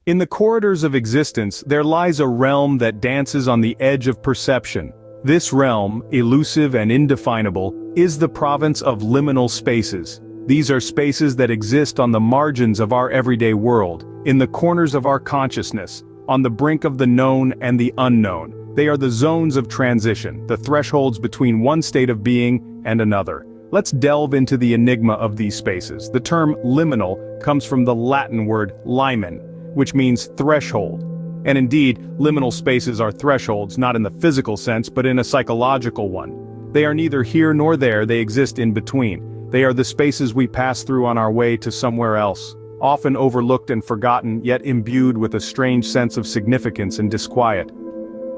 In the corridors of existence, there lies a realm that dances on the edge of perception. This realm, elusive and indefinable, is the province of liminal spaces. These are spaces that exist on the margins of our everyday world, in the corners of our consciousness, on the brink of the known and the unknown. They are the zones of transition, the thresholds between one state of being and another. Let's delve into the enigma of these spaces. The term liminal comes from the Latin word limen, which means threshold. And indeed, liminal spaces are thresholds not in the physical sense but in a psychological one. They are neither here nor there, they exist in between. They are the spaces we pass through on our way to somewhere else, often overlooked and forgotten, yet imbued with a strange sense of significance and disquiet.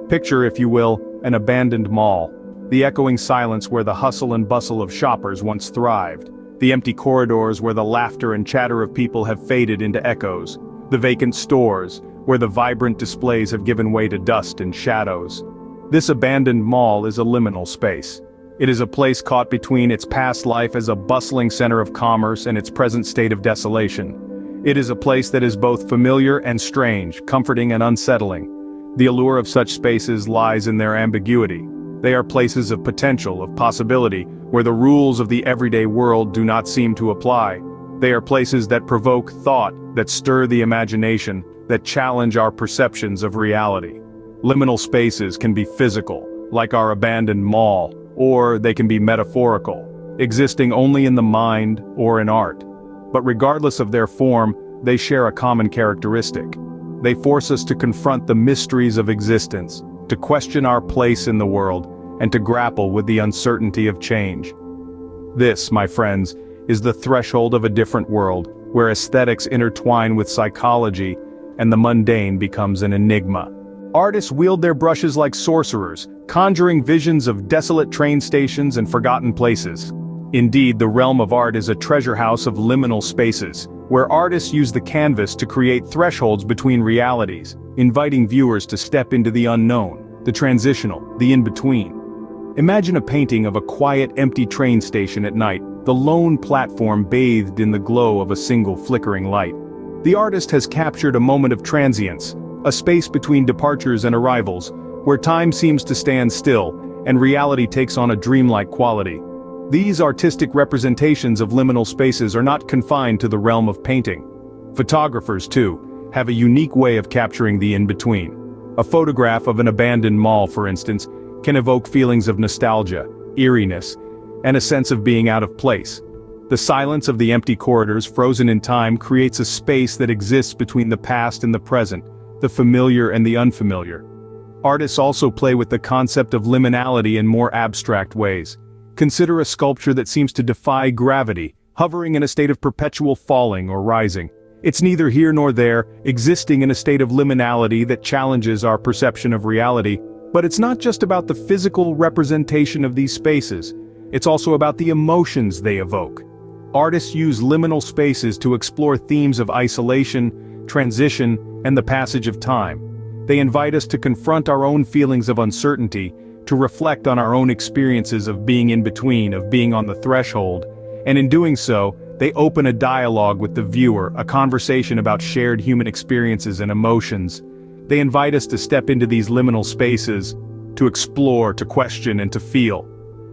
Picture, if you will, an abandoned mall. The echoing silence where the hustle and bustle of shoppers once thrived. The empty corridors where the laughter and chatter of people have faded into echoes. The vacant stores, where the vibrant displays have given way to dust and shadows. This abandoned mall is a liminal space. It is a place caught between its past life as a bustling center of commerce and its present state of desolation. It is a place that is both familiar and strange, comforting and unsettling. The allure of such spaces lies in their ambiguity. They are places of potential, of possibility, where the rules of the everyday world do not seem to apply. They are places that provoke thought, that stir the imagination, that challenge our perceptions of reality. Liminal spaces can be physical, like our abandoned mall, or they can be metaphorical, existing only in the mind or in art. But regardless of their form, they share a common characteristic. They force us to confront the mysteries of existence, to question our place in the world, and to grapple with the uncertainty of change. This, my friends, is the threshold of a different world, where aesthetics intertwine with psychology, and the mundane becomes an enigma. Artists wield their brushes like sorcerers, conjuring visions of desolate train stations and forgotten places. Indeed, the realm of art is a treasure house of liminal spaces, where artists use the canvas to create thresholds between realities, inviting viewers to step into the unknown, the transitional, the in-between. Imagine a painting of a quiet, empty train station at night, the lone platform bathed in the glow of a single flickering light. The artist has captured a moment of transience, a space between departures and arrivals, where time seems to stand still, and reality takes on a dreamlike quality. These artistic representations of liminal spaces are not confined to the realm of painting. Photographers, too, have a unique way of capturing the in-between. A photograph of an abandoned mall, for instance, can evoke feelings of nostalgia, eeriness, and a sense of being out of place. The silence of the empty corridors, frozen in time, creates a space that exists between the past and the present, the familiar and the unfamiliar. Artists also play with the concept of liminality in more abstract ways. Consider a sculpture that seems to defy gravity, hovering in a state of perpetual falling or rising. It's neither here nor there, existing in a state of liminality that challenges our perception of reality. But it's not just about the physical representation of these spaces. It's also about the emotions they evoke. Artists use liminal spaces to explore themes of isolation, transition, and the passage of time. They invite us to confront our own feelings of uncertainty, to reflect on our own experiences of being in between, of being on the threshold, and in doing so, they open a dialogue with the viewer, a conversation about shared human experiences and emotions. They invite us to step into these liminal spaces, to explore, to question, and to feel.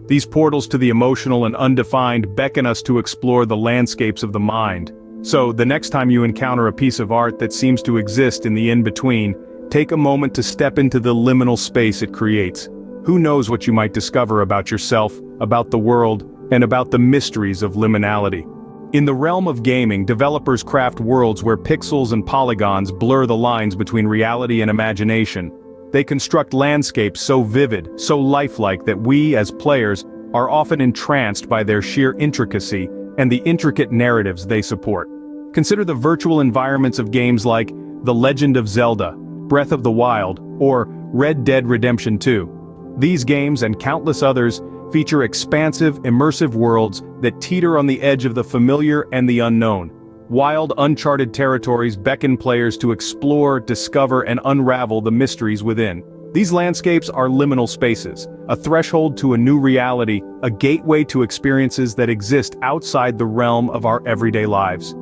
These portals to the emotional and undefined beckon us to explore the landscapes of the mind. So, the next time you encounter a piece of art that seems to exist in the in-between, take a moment to step into the liminal space it creates. Who knows what you might discover about yourself, about the world, and about the mysteries of liminality. In the realm of gaming, developers craft worlds where pixels and polygons blur the lines between reality and imagination. They construct landscapes so vivid, so lifelike that we, as players, are often entranced by their sheer intricacy and the intricate narratives they support. Consider the virtual environments of games like The Legend of Zelda, Breath of the Wild, or Red Dead Redemption 2. These games and countless others feature expansive, immersive worlds that teeter on the edge of the familiar and the unknown. Wild, uncharted territories beckon players to explore, discover, and unravel the mysteries within. These landscapes are liminal spaces, a threshold to a new reality, a gateway to experiences that exist outside the realm of our everyday lives.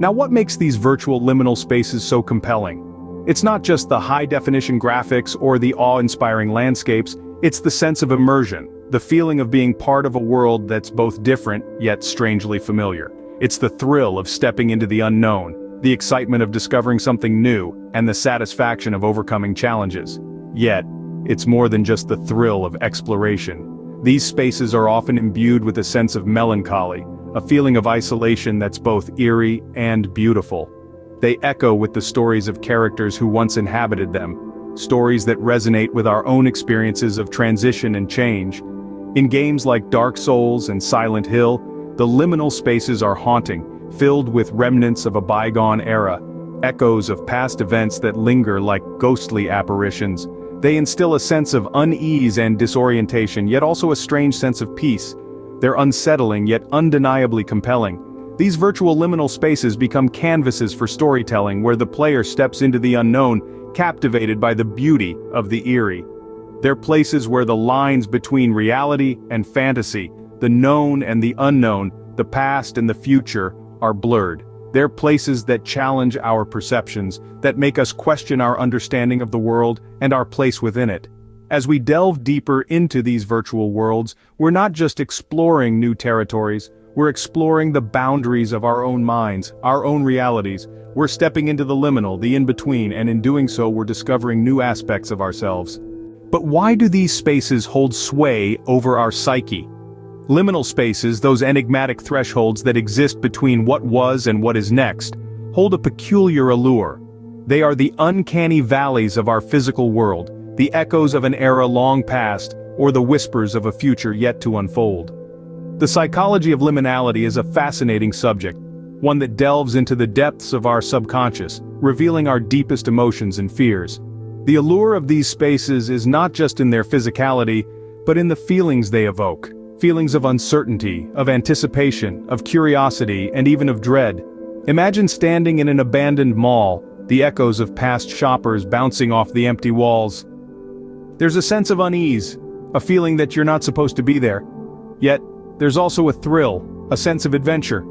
Now, what makes these virtual liminal spaces so compelling? It's not just the high-definition graphics or the awe-inspiring landscapes, it's the sense of immersion, the feeling of being part of a world that's both different, yet strangely familiar. It's the thrill of stepping into the unknown, the excitement of discovering something new, and the satisfaction of overcoming challenges. Yet, it's more than just the thrill of exploration. These spaces are often imbued with a sense of melancholy, a feeling of isolation that's both eerie and beautiful. They echo with the stories of characters who once inhabited them, stories that resonate with our own experiences of transition and change. In games like Dark Souls and Silent Hill, the liminal spaces are haunting, filled with remnants of a bygone era, echoes of past events that linger like ghostly apparitions. They instill a sense of unease and disorientation, yet also a strange sense of peace. They're unsettling yet undeniably compelling. These virtual liminal spaces become canvases for storytelling where the player steps into the unknown, captivated by the beauty of the eerie. They're places where the lines between reality and fantasy, the known and the unknown, the past and the future, are blurred. They're places that challenge our perceptions, that make us question our understanding of the world and our place within it. As we delve deeper into these virtual worlds, we're not just exploring new territories, we're exploring the boundaries of our own minds, our own realities. We're stepping into the liminal, the in-between, and in doing so we're discovering new aspects of ourselves. But why do these spaces hold sway over our psyche? Liminal spaces, those enigmatic thresholds that exist between what was and what is next, hold a peculiar allure. They are the uncanny valleys of our physical world, the echoes of an era long past, or the whispers of a future yet to unfold. The psychology of liminality is a fascinating subject, one that delves into the depths of our subconscious, revealing our deepest emotions and fears. The allure of these spaces is not just in their physicality, but in the feelings they evoke. Feelings of uncertainty, of anticipation, of curiosity, and even of dread. Imagine standing in an abandoned mall, the echoes of past shoppers bouncing off the empty walls. There's a sense of unease, a feeling that you're not supposed to be there. Yet, there's also a thrill, a sense of adventure.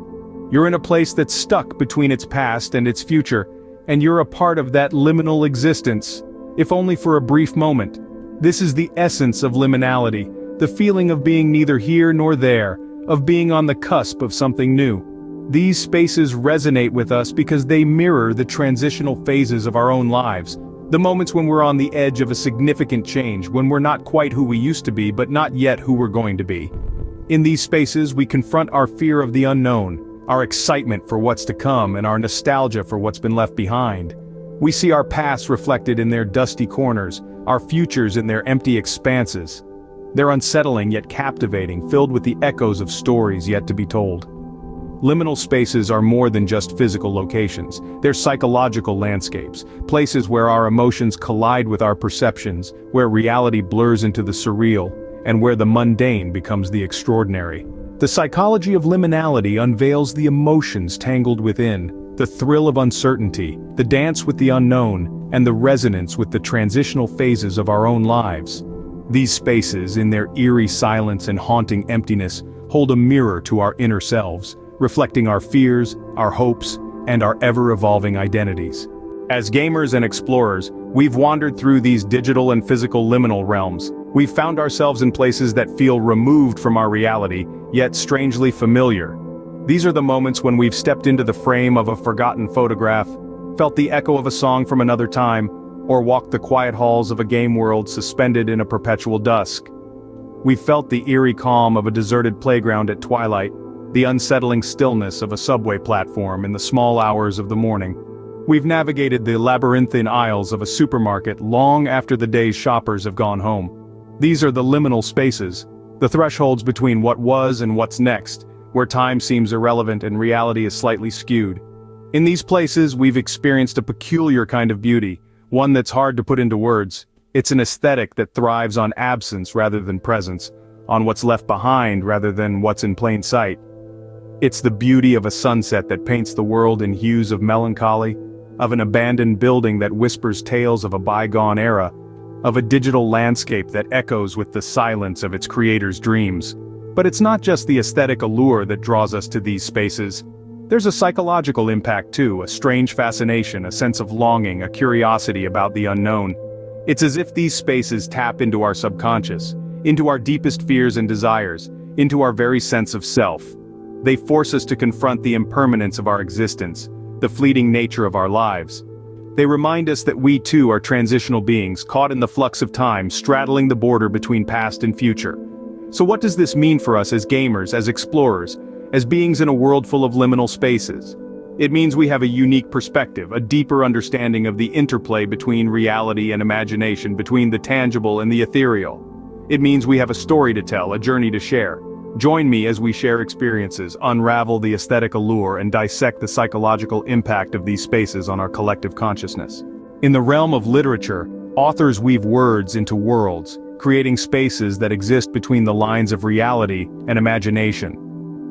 You're in a place that's stuck between its past and its future, and you're a part of that liminal existence, if only for a brief moment. This is the essence of liminality, the feeling of being neither here nor there, of being on the cusp of something new. These spaces resonate with us because they mirror the transitional phases of our own lives, the moments when we're on the edge of a significant change, when we're not quite who we used to be but not yet who we're going to be. In these spaces we confront our fear of the unknown, our excitement for what's to come and our nostalgia for what's been left behind. We see our past reflected in their dusty corners, our futures in their empty expanses. They're unsettling yet captivating, filled with the echoes of stories yet to be told. Liminal spaces are more than just physical locations. They're psychological landscapes, places where our emotions collide with our perceptions, where reality blurs into the surreal, and where the mundane becomes the extraordinary. The psychology of liminality unveils the emotions tangled within, the thrill of uncertainty, the dance with the unknown, and the resonance with the transitional phases of our own lives. These spaces, in their eerie silence and haunting emptiness, hold a mirror to our inner selves, reflecting our fears, our hopes, and our ever-evolving identities. As gamers and explorers, we've wandered through these digital and physical liminal realms. We've found ourselves in places that feel removed from our reality, yet strangely familiar. These are the moments when we've stepped into the frame of a forgotten photograph, felt the echo of a song from another time, or walked the quiet halls of a game world suspended in a perpetual dusk. We've felt the eerie calm of a deserted playground at twilight, the unsettling stillness of a subway platform in the small hours of the morning. We've navigated the labyrinthine aisles of a supermarket long after the day's shoppers have gone home. These are the liminal spaces, the thresholds between what was and what's next, where time seems irrelevant and reality is slightly skewed. In these places, we've experienced a peculiar kind of beauty, one that's hard to put into words. It's an aesthetic that thrives on absence rather than presence, on what's left behind rather than what's in plain sight. It's the beauty of a sunset that paints the world in hues of melancholy, of an abandoned building that whispers tales of a bygone era, of a digital landscape that echoes with the silence of its creator's dreams. But it's not just the aesthetic allure that draws us to these spaces. There's a psychological impact too, a strange fascination, a sense of longing, a curiosity about the unknown. It's as if these spaces tap into our subconscious, into our deepest fears and desires, into our very sense of self. They force us to confront the impermanence of our existence, the fleeting nature of our lives. They remind us that we too are transitional beings, caught in the flux of time, straddling the border between past and future. So what does this mean for us as gamers, as explorers, as beings in a world full of liminal spaces? It means we have a unique perspective, a deeper understanding of the interplay between reality and imagination, between the tangible and the ethereal. It means we have a story to tell, a journey to share. Join me as we share experiences, unravel the aesthetic allure, and dissect the psychological impact of these spaces on our collective consciousness. In the realm of literature, authors weave words into worlds, creating spaces that exist between the lines of reality and imagination.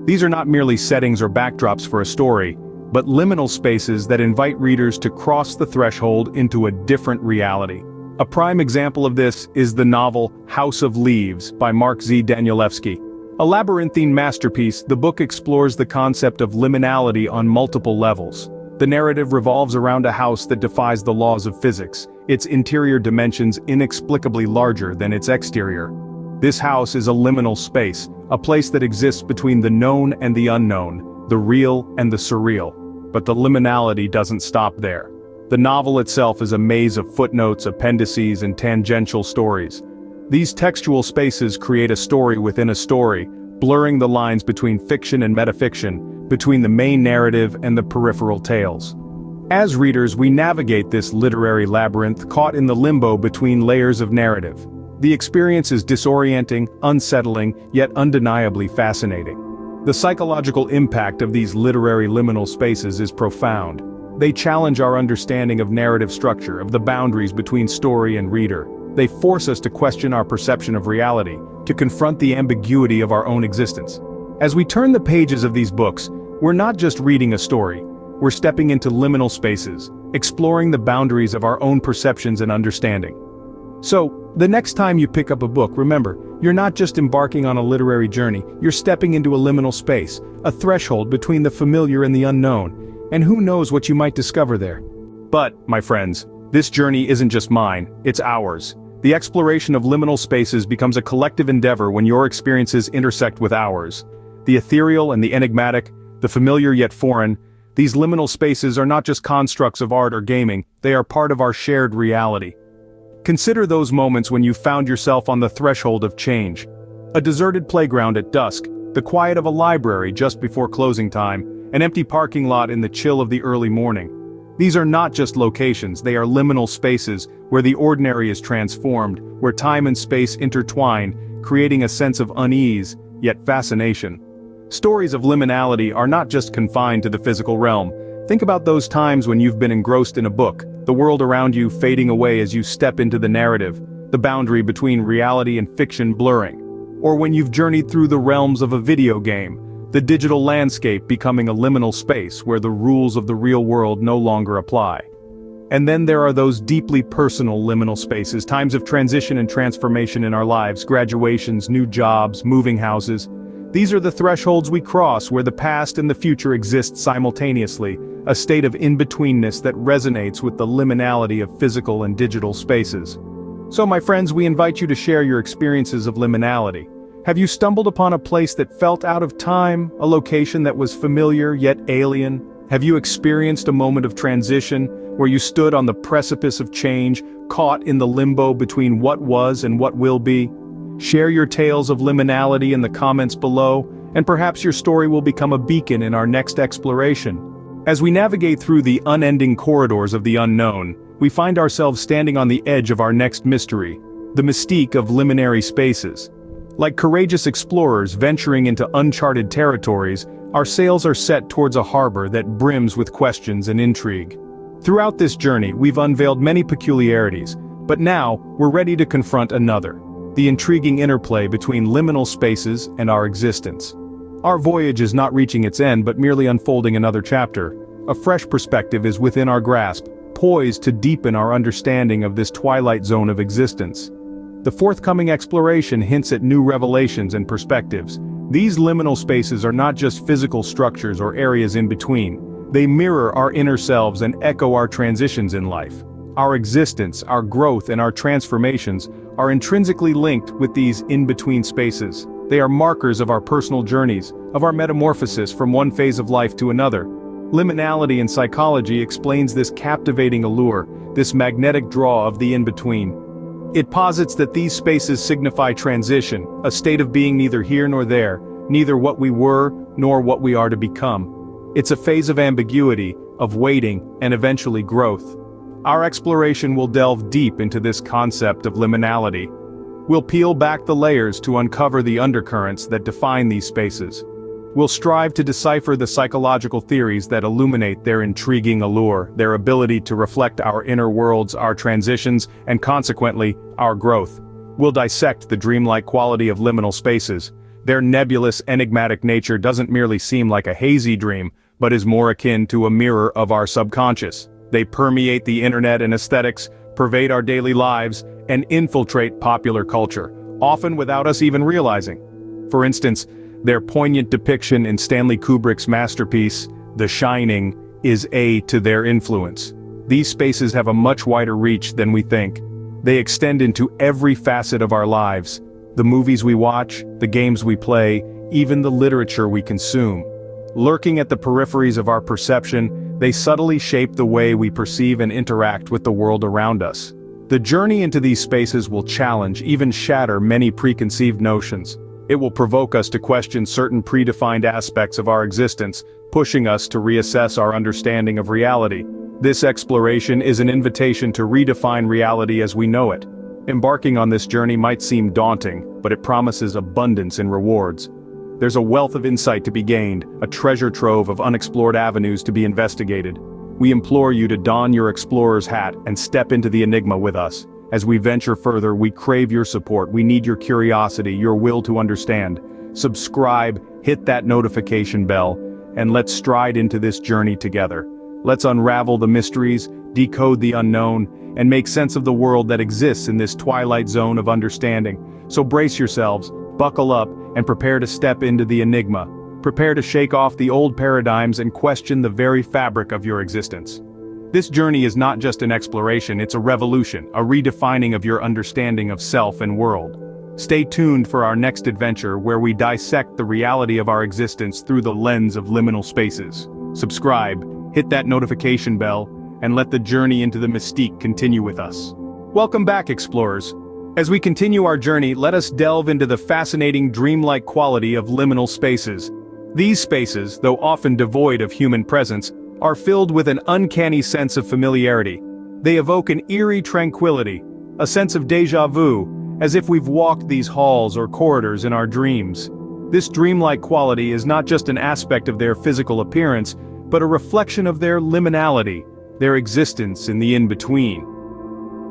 These are not merely settings or backdrops for a story, but liminal spaces that invite readers to cross the threshold into a different reality. A prime example of this is the novel House of Leaves by Mark Z. Danielewski. A labyrinthine masterpiece, the book explores the concept of liminality on multiple levels. The narrative revolves around a house that defies the laws of physics, its interior dimensions inexplicably larger than its exterior. This house is a liminal space, a place that exists between the known and the unknown, the real and the surreal. But the liminality doesn't stop there. The novel itself is a maze of footnotes, appendices, and tangential stories. These textual spaces create a story within a story, blurring the lines between fiction and metafiction, between the main narrative and the peripheral tales. As readers, we navigate this literary labyrinth, caught in the limbo between layers of narrative. The experience is disorienting, unsettling, yet undeniably fascinating. The psychological impact of these literary liminal spaces is profound. They challenge our understanding of narrative structure, of the boundaries between story and reader. They force us to question our perception of reality, to confront the ambiguity of our own existence. As we turn the pages of these books, we're not just reading a story, we're stepping into liminal spaces, exploring the boundaries of our own perceptions and understanding. So, the next time you pick up a book, remember, you're not just embarking on a literary journey, you're stepping into a liminal space, a threshold between the familiar and the unknown, and who knows what you might discover there. But, my friends, this journey isn't just mine, it's ours. The exploration of liminal spaces becomes a collective endeavor when your experiences intersect with ours. The ethereal and the enigmatic, the familiar yet foreign, these liminal spaces are not just constructs of art or gaming, they are part of our shared reality. Consider those moments when you found yourself on the threshold of change. A deserted playground at dusk, the quiet of a library just before closing time, an empty parking lot in the chill of the early morning. These are not just locations, they are liminal spaces where the ordinary is transformed, where time and space intertwine, creating a sense of unease, yet fascination. Stories of liminality are not just confined to the physical realm. Think about those times when you've been engrossed in a book, the world around you fading away as you step into the narrative, the boundary between reality and fiction blurring. Or when you've journeyed through the realms of a video game, the digital landscape becoming a liminal space where the rules of the real world no longer apply. And then there are those deeply personal liminal spaces, times of transition and transformation in our lives, graduations, new jobs, moving houses. These are the thresholds we cross where the past and the future exist simultaneously, a state of in-betweenness that resonates with the liminality of physical and digital spaces. So my friends, we invite you to share your experiences of liminality. Have you stumbled upon a place that felt out of time, a location that was familiar yet alien? Have you experienced a moment of transition, where you stood on the precipice of change, caught in the limbo between what was and what will be? Share your tales of liminality in the comments below, and perhaps your story will become a beacon in our next exploration. As we navigate through the unending corridors of the unknown, we find ourselves standing on the edge of our next mystery, the mystique of liminary spaces. Like courageous explorers venturing into uncharted territories, our sails are set towards a harbor that brims with questions and intrigue. Throughout this journey, we've unveiled many peculiarities, but now, we're ready to confront another, the intriguing interplay between liminal spaces and our existence. Our voyage is not reaching its end but merely unfolding another chapter. A fresh perspective is within our grasp, poised to deepen our understanding of this twilight zone of existence. The forthcoming exploration hints at new revelations and perspectives, These liminal spaces are not just physical structures or areas in between. They mirror our inner selves and echo our transitions in life. Our existence, our growth, and our transformations are intrinsically linked with these in-between spaces. They are markers of our personal journeys, of our metamorphosis from one phase of life to another. Liminality in psychology explains this captivating allure, this magnetic draw of the in-between. It posits that these spaces signify transition, a state of being neither here nor there, neither what we were nor what we are to become. It's a phase of ambiguity, of waiting, and eventually growth. Our exploration will delve deep into this concept of liminality. We'll peel back the layers to uncover the undercurrents that define these spaces. We'll strive to decipher the psychological theories that illuminate their intriguing allure, their ability to reflect our inner worlds, our transitions, and consequently, our growth. We'll dissect the dreamlike quality of liminal spaces. Their nebulous, enigmatic nature doesn't merely seem like a hazy dream, but is more akin to a mirror of our subconscious. They permeate the internet and aesthetics, pervade our daily lives, and infiltrate popular culture, often without us even realizing. For instance, their poignant depiction in Stanley Kubrick's masterpiece, The Shining, is to their influence. These spaces have a much wider reach than we think. They extend into every facet of our lives. The movies we watch, the games we play, even the literature we consume. Lurking at the peripheries of our perception, they subtly shape the way we perceive and interact with the world around us. The journey into these spaces will challenge, even shatter many preconceived notions. It will provoke us to question certain predefined aspects of our existence, pushing us to reassess our understanding of reality. This exploration is an invitation to redefine reality as we know it. Embarking on this journey might seem daunting, but it promises abundance in rewards. There's a wealth of insight to be gained, a treasure trove of unexplored avenues to be investigated. We implore you to don your explorer's hat and step into the enigma with us. As we venture further, we crave your support. We need your curiosity, your will to understand. Subscribe, hit that notification bell, and let's stride into this journey together. Let's unravel the mysteries, decode the unknown, and make sense of the world that exists in this twilight zone of understanding. So brace yourselves, buckle up, and prepare to step into the enigma. Prepare to shake off the old paradigms and question the very fabric of your existence. This journey is not just an exploration, it's a revolution, a redefining of your understanding of self and world. Stay tuned for our next adventure where we dissect the reality of our existence through the lens of liminal spaces. Subscribe, hit that notification bell, and let the journey into the mystique continue with us. Welcome back, explorers. As we continue our journey, let us delve into the fascinating dreamlike quality of liminal spaces. These spaces, though often devoid of human presence, are filled with an uncanny sense of familiarity. They evoke an eerie tranquility, a sense of déjà vu, as if we've walked these halls or corridors in our dreams. This dreamlike quality is not just an aspect of their physical appearance, but a reflection of their liminality, their existence in the in-between.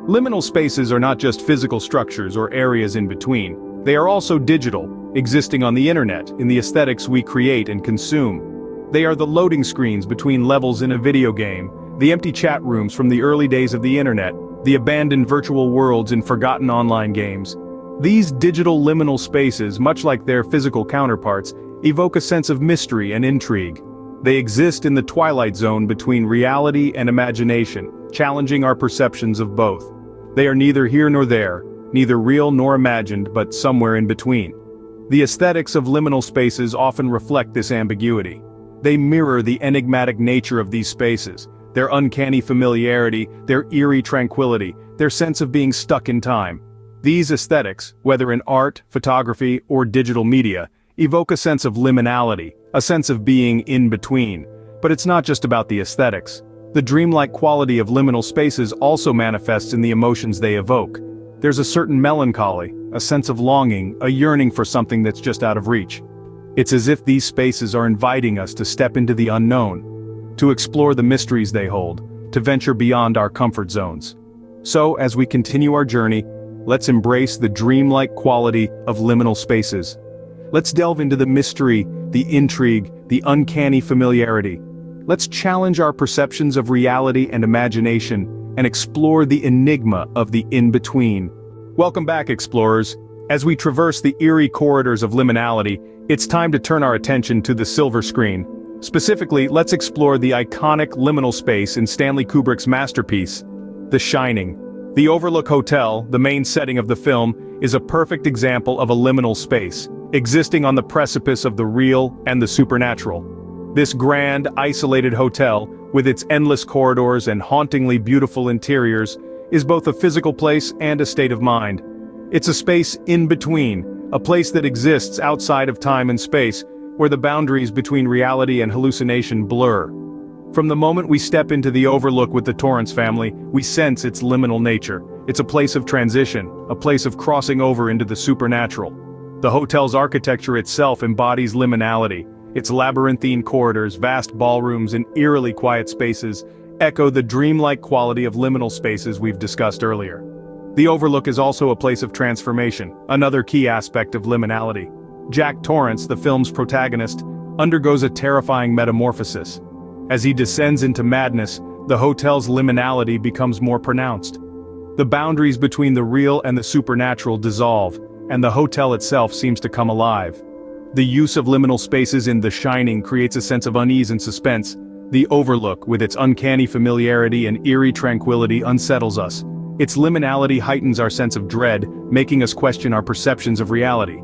Liminal spaces are not just physical structures or areas in between. They are also digital, existing on the internet, in the aesthetics we create and consume. They are the loading screens between levels in a video game, the empty chat rooms from the early days of the internet, the abandoned virtual worlds in forgotten online games. These digital liminal spaces, much like their physical counterparts, evoke a sense of mystery and intrigue. They exist in the twilight zone between reality and imagination, challenging our perceptions of both. They are neither here nor there, neither real nor imagined, but somewhere in between. The aesthetics of liminal spaces often reflect this ambiguity. They mirror the enigmatic nature of these spaces, their uncanny familiarity, their eerie tranquility, their sense of being stuck in time. These aesthetics, whether in art, photography, or digital media, evoke a sense of liminality, a sense of being in between. But it's not just about the aesthetics. The dreamlike quality of liminal spaces also manifests in the emotions they evoke. There's a certain melancholy, a sense of longing, a yearning for something that's just out of reach. It's as if these spaces are inviting us to step into the unknown, to explore the mysteries they hold, to venture beyond our comfort zones. So, as we continue our journey, let's embrace the dreamlike quality of liminal spaces. Let's delve into the mystery, the intrigue, the uncanny familiarity. Let's challenge our perceptions of reality and imagination, and explore the enigma of the in-between. Welcome back, explorers. As we traverse the eerie corridors of liminality, it's time to turn our attention to the silver screen. Specifically, let's explore the iconic liminal space in Stanley Kubrick's masterpiece, The Shining. The Overlook Hotel, the main setting of the film, is a perfect example of a liminal space, existing on the precipice of the real and the supernatural. This grand, isolated hotel, with its endless corridors and hauntingly beautiful interiors, is both a physical place and a state of mind. It's a space in between, a place that exists outside of time and space, where the boundaries between reality and hallucination blur. From the moment we step into the Overlook with the Torrance family, we sense its liminal nature. It's a place of transition, a place of crossing over into the supernatural. The hotel's architecture itself embodies liminality. Its labyrinthine corridors, vast ballrooms, and eerily quiet spaces echo the dreamlike quality of liminal spaces we've discussed earlier. The Overlook is also a place of transformation, another key aspect of liminality. Jack Torrance, the film's protagonist, undergoes a terrifying metamorphosis. As he descends into madness, the hotel's liminality becomes more pronounced. The boundaries between the real and the supernatural dissolve, and the hotel itself seems to come alive. The use of liminal spaces in The Shining creates a sense of unease and suspense. The Overlook, with its uncanny familiarity and eerie tranquility, unsettles us. Its liminality heightens our sense of dread, making us question our perceptions of reality.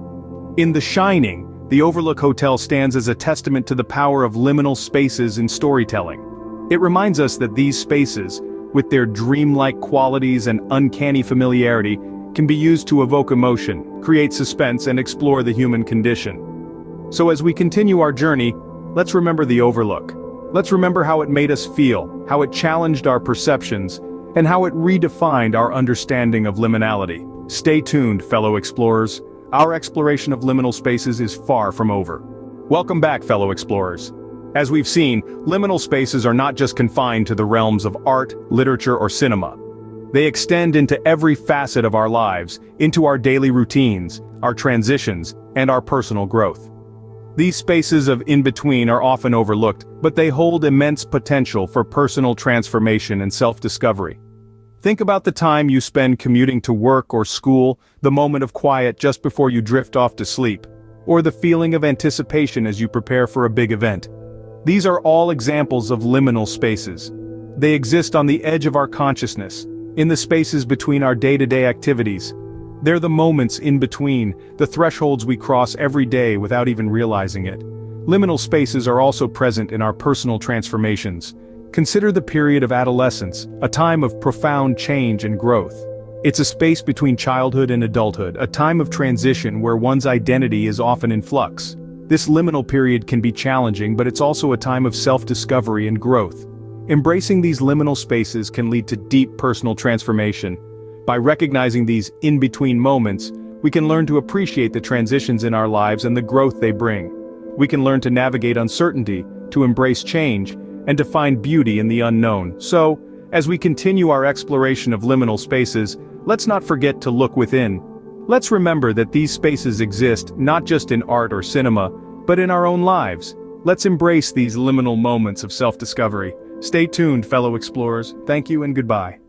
In The Shining, the Overlook Hotel stands as a testament to the power of liminal spaces in storytelling. It reminds us that these spaces, with their dreamlike qualities and uncanny familiarity, can be used to evoke emotion, create suspense, and explore the human condition. So as we continue our journey, let's remember the Overlook. Let's remember how it made us feel, how it challenged our perceptions, and how it redefined our understanding of liminality. Stay tuned, fellow explorers. Our exploration of liminal spaces is far from over. Welcome back, fellow explorers. As we've seen, liminal spaces are not just confined to the realms of art, literature, or cinema. They extend into every facet of our lives, into our daily routines, our transitions, and our personal growth. These spaces of in-between are often overlooked, but they hold immense potential for personal transformation and self-discovery. Think about the time you spend commuting to work or school, the moment of quiet just before you drift off to sleep, or the feeling of anticipation as you prepare for a big event. These are all examples of liminal spaces. They exist on the edge of our consciousness, in the spaces between our day-to-day activities. They're the moments in between, the thresholds we cross every day without even realizing it. Liminal spaces are also present in our personal transformations. Consider the period of adolescence, a time of profound change and growth. It's a space between childhood and adulthood, a time of transition where one's identity is often in flux. This liminal period can be challenging, but it's also a time of self-discovery and growth. Embracing these liminal spaces can lead to deep personal transformation. By recognizing these in-between moments, we can learn to appreciate the transitions in our lives and the growth they bring. We can learn to navigate uncertainty, to embrace change, and to find beauty in the unknown. So, as we continue our exploration of liminal spaces, let's not forget to look within. Let's remember that these spaces exist not just in art or cinema, but in our own lives. Let's embrace these liminal moments of self-discovery. Stay tuned, fellow explorers. Thank you and goodbye.